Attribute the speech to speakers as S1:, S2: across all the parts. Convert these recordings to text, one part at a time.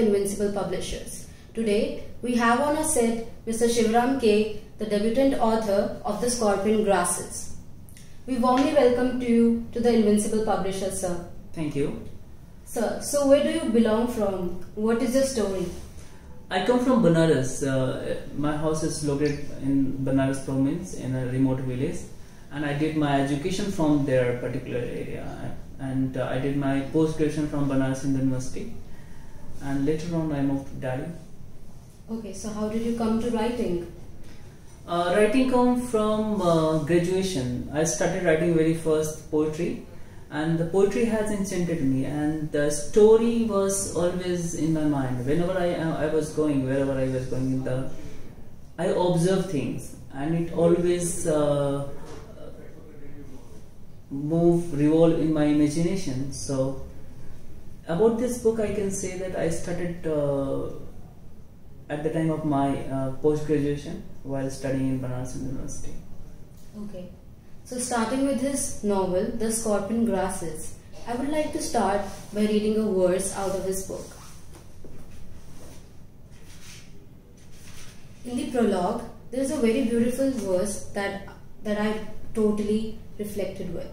S1: Invincible Publishers. Today, we have on our set Mr. Shivram K, the debutant author of The Scorpion Grasses. We warmly welcome you to the Invincible Publishers, sir.
S2: Thank you.
S1: Sir, so where do you belong from? What is your story?
S2: I come from Banaras. My house is located in Banaras province in a remote village, and I did my education from their particular area, and I did my post-graduation from Banaras University, and later on I moved to Delhi.
S1: Okay, so how did you come to writing?
S2: Writing come from graduation. I started writing very first poetry, and the poetry has enchanted me, and the story was always in my mind. Whenever I was going, wherever I was going, I observed things, and it always revolve in my imagination. So about this book, I can say that I started at the time of my post-graduation while studying in Banaras University.
S1: Okay. So starting with his novel, The Scorpion Grasses, I would like to start by reading a verse out of his book. In the prologue, there is a very beautiful verse that I totally reflected with.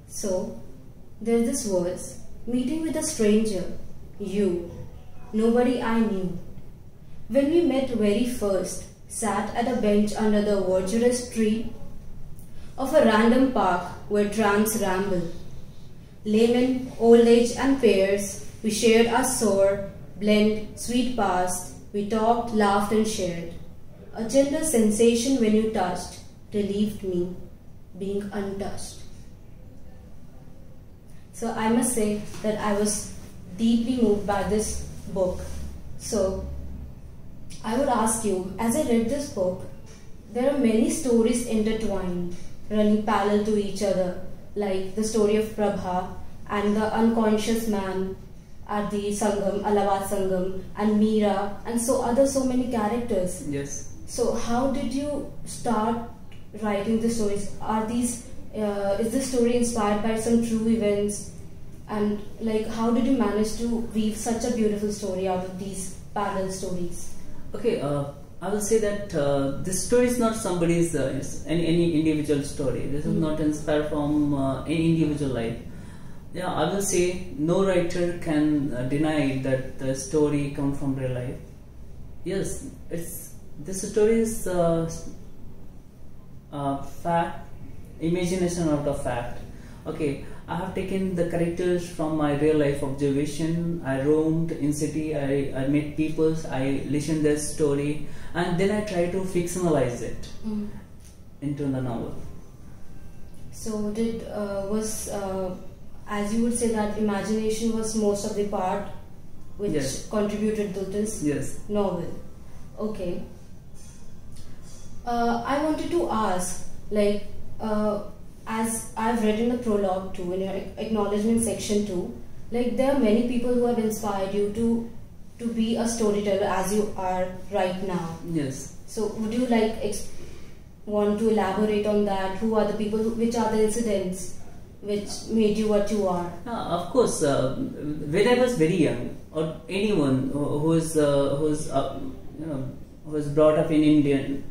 S1: So, there's this verse, meeting with a stranger, you, nobody I knew. When we met very first, sat at a bench under the voracious tree of a random park where tramps ramble. Laymen, old age and peers, we shared our sore, blend, sweet past, we talked, laughed and shared. A gentle sensation when you touched, relieved me, being untouched. So I must say that I was deeply moved by this book. So I would ask you, as I read this book, there are many stories intertwined, running parallel to each other, like the story of Prabha and the unconscious man at the Sangam, Sangam, and Meera, and so many characters.
S2: Yes.
S1: So how did you start writing the stories? Is this story inspired by some true events? And like, how did you manage to weave such a beautiful story out of these parallel stories?
S2: Okay, I will say that this story is not somebody's any individual story. This is not inspired from any individual life. Yeah, I will say no writer can deny that the story comes from real life. Yes, this story is fact, imagination out of fact. Okay, I have taken the characters from my real life observation. I roamed in city, I met people, I listened their story, and then I try to fictionalize it into the novel.
S1: So as you would say that imagination was most of the part which contributed to this novel. Okay. I wanted to ask, like, as I've read in the prologue too, in your acknowledgement section too, like there are many people who have inspired you to be a storyteller as you are right now.
S2: Yes.
S1: So would you want to elaborate on that? Who are the people? Which are the incidents which made you what you are?
S2: Of course, when I was very young, or anyone who is brought up in Indian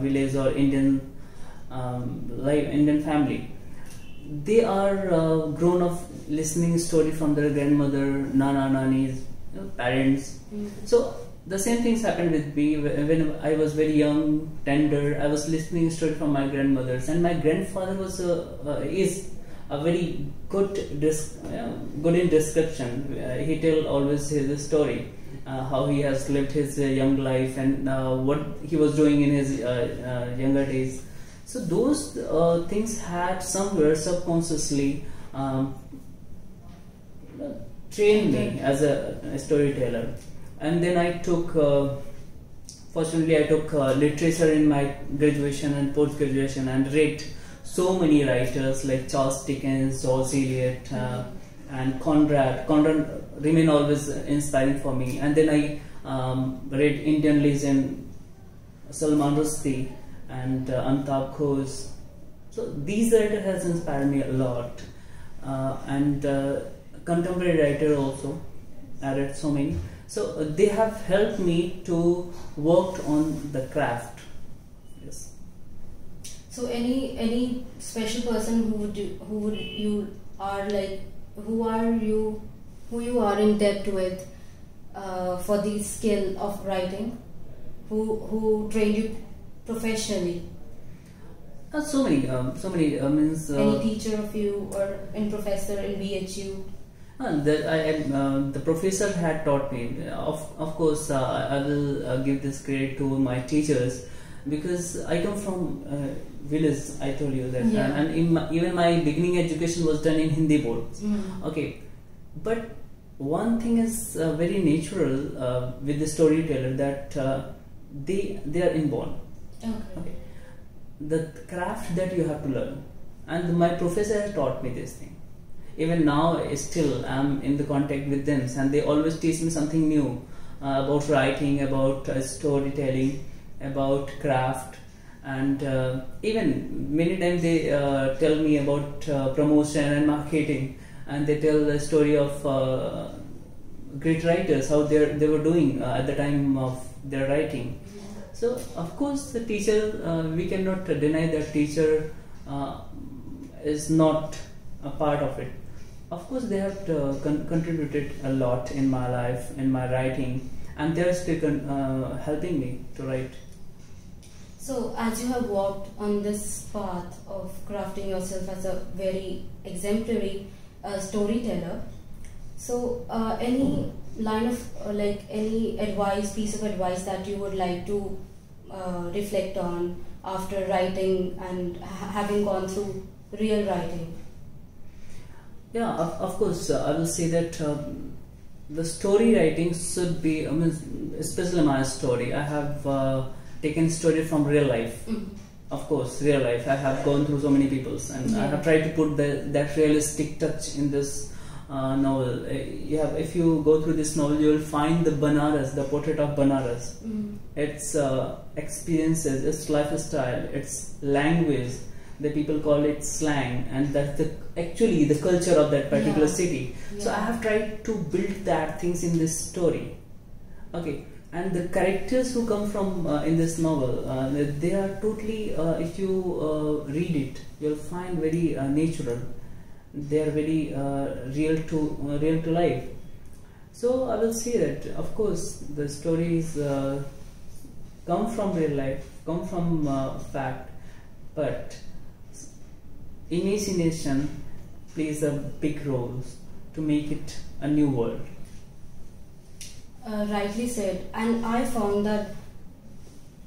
S2: village or Indian Indian family, they are grown up listening story from their grandmother, nana, nannies, parents. So the same things happened with me when I was very young, tender. I was listening story from my grandmothers, and my grandfather was is a very good in description. He tell always his story, how he has lived his young life, and what he was doing in his younger days. So those things had somewhere subconsciously trained me as a storyteller. And then I took, fortunately I took literature in my graduation and post-graduation, and read so many writers like Charles Dickens, George Eliot, and Conrad. Conrad remain always inspiring for me. And then I read Indian legend Salman Rushdie and Amitabh Ghosh. So these writers has inspired me a lot, and contemporary writer also. I read so many. So they have helped me to work on the craft. Yes.
S1: So any special person who you are like, who you are in depth with for the skill of writing, who trained you professionally?
S2: So many means
S1: Any teacher of you or in professor in BHU?
S2: The professor had taught me. Of course, I will give this credit to my teachers, because I come from village. I told you that,
S1: Yeah.
S2: and even my beginning education was done in Hindi board. Okay, but one thing is very natural with the storyteller, that they are inborn. Okay, the craft that you have to learn, and my professor has taught me this thing. Even now, still I'm in the contact with them, and they always teach me something new about writing, about storytelling, about craft, and even many times they tell me about promotion and marketing, and they tell the story of great writers, how they were doing at the time of their writing. So of course the teacher, we cannot deny that teacher is not a part of it. Of course they have contributed a lot in my life, in my writing, and they are still helping me to write.
S1: So as you have walked on this path of crafting yourself as a very exemplary storyteller, so any line of any piece of advice that you would like to reflect on after writing and having gone through real writing?
S2: Yeah, of course, I will say that the story writing should be, especially my story. I have taken story from real life. Of course, real life. I have gone through so many peoples, and I have tried to put that realistic touch in this novel. If you go through this novel, you will find the Banaras, the portrait of Banaras. Its experiences, its lifestyle, its language. The people call it slang, and that's actually the culture of that particular city. So I have tried to build that things in this story. Okay, and the characters who come from in this novel, they are totally, if you read it, you'll find very natural. They are very real to life. So I will say that, of course, the stories come from real life, come from fact, but imagination plays a big role to make it a new world.
S1: Rightly said. And I found that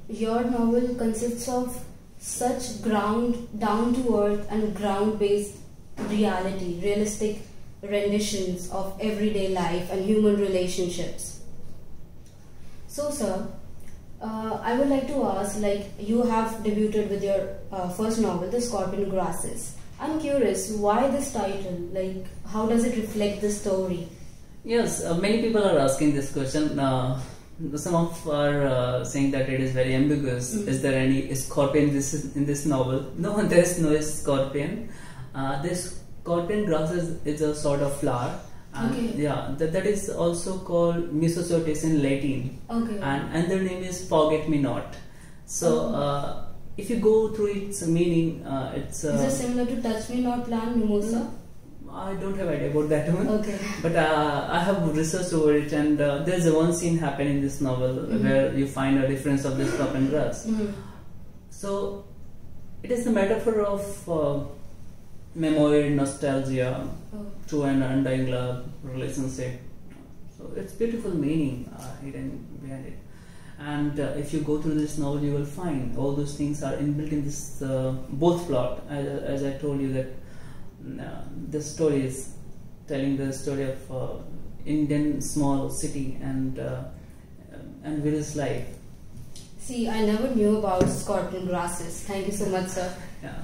S1: your novel consists of such down to earth and ground based reality, realistic renditions of everyday life and human relationships. So sir, I would like to ask, you have debuted with your first novel, The Scorpion Grasses. I'm curious, why this title? How does it reflect the story?
S2: Yes, many people are asking this question. Some of are saying that it is very ambiguous. Is there any scorpion in this novel? No, there is no scorpion. This scorpion grasses is a sort of flower. And yeah, that is also called Misosotis in Latin. And another name is Forget Me Not. So if you go through its meaning, it's
S1: is it similar to Touch Me Not plant, mimosa?
S2: I don't have idea about that one. But I have researched over it, and there's one scene happen in this novel where you find a reference of this scorpion grass. So it is the metaphor of memory, nostalgia, to an undying love relationship. So it's beautiful meaning hidden behind it. And if you go through this novel, you will find all those things are inbuilt in this both plot. As I told you that the story is telling the story of Indian small city and village life.
S1: See, I never knew about scorpion grasses. Thank you so much, sir.
S2: Yeah.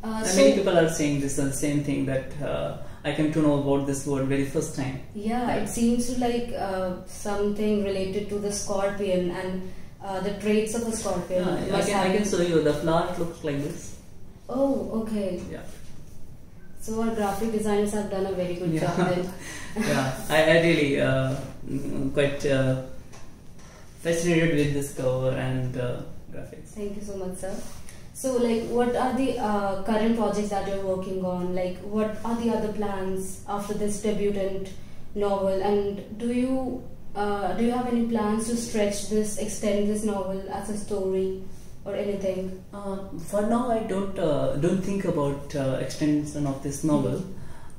S2: Many people are saying this same thing, that I came to know about this word very first time.
S1: Yeah, it seems to something related to the scorpion and the traits of a scorpion.
S2: I can show you. The flower looks like this.
S1: Oh, okay.
S2: Yeah.
S1: So our graphic designers have done a very good job then.
S2: Yeah, I really quite fascinated with this cover and graphics.
S1: Thank you so much, sir. So, like, what are the current projects that you're working on? Like, what are the other plans after this debutant novel? And do you have any plans to extend this novel as a story or anything?
S2: For now, I don't think about extension of this novel.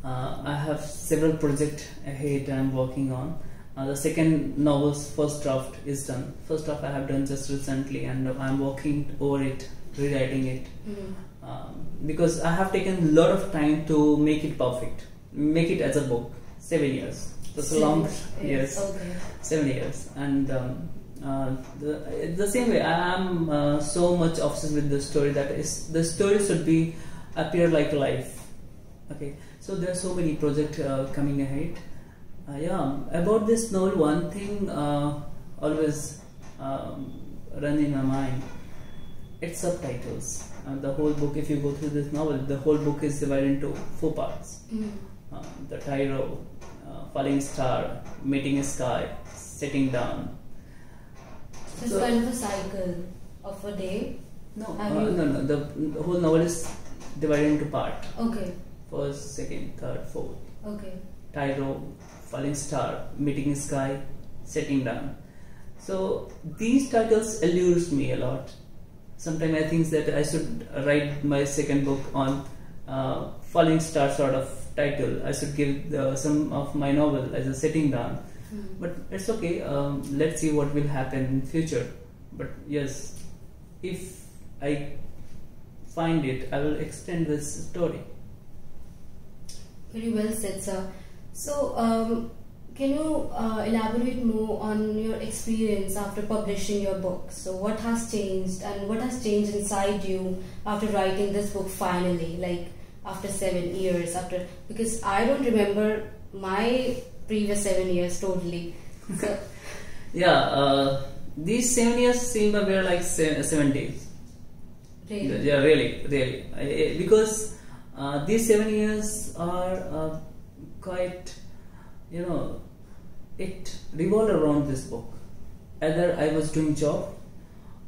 S2: I have several projects ahead I'm working on. The second novel's first draft is done. First draft I have done just recently, and I'm working over it, rewriting it. Because I have taken a lot of time to make it perfect, make it as a book. 7 years. That's a long years.
S1: Okay.
S2: 7 years, and the same way I am so much obsessed with the story that the story should be appear like life. Okay, so there are so many projects coming ahead. About this novel, one thing always run in my mind. It's subtitles. The whole book, if you go through this novel, the whole book is divided into 4 parts. The tyro, falling star, meeting a sky, sitting down.
S1: So it's kind of a cycle of a day?
S2: No. The whole novel is divided into part.
S1: Okay.
S2: First, second, third, fourth.
S1: Okay.
S2: Tyro, falling star, meeting a sky, sitting down. So these titles allures me a lot. Sometimes I think that I should write my second book on falling star sort of title. I should give some of my novel as a sitting down. But it's okay. Let's see what will happen in future. But yes, if I find it, I will extend this story.
S1: Very well said, sir. So, can you elaborate more on your experience after publishing your book? So, what has changed, and what has changed inside you after writing this book finally? Like after 7 years, because I don't remember my previous 7 years totally. So
S2: these 7 years seem to be like 7 days.
S1: Really?
S2: Yeah, really. Because these 7 years are quite, it revolved around this book. Either I was doing job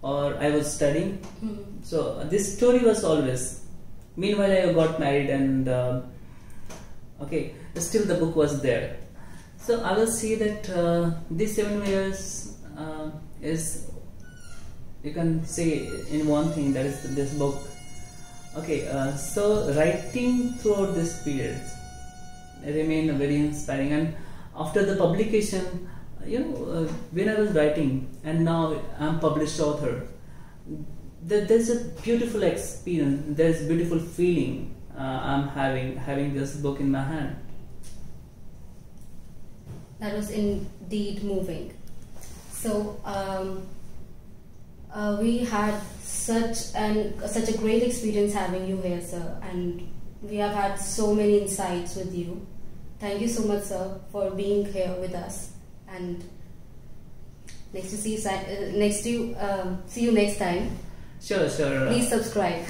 S2: or I was studying. So this story was always. Meanwhile, I got married, and still the book was there. So I will see that these 7 years is, you can say in one thing, that is this book. So writing throughout this period remained very inspiring, and after the publication, when I was writing and now I'm published author, there's a beautiful experience, there's beautiful feeling I'm having this book in my hand.
S1: That was indeed moving. So we had such a great experience having you here, sir, and we have had so many insights with you. Thank you so much, sir, for being here with us, and see you next time.
S2: Sure.
S1: Please subscribe.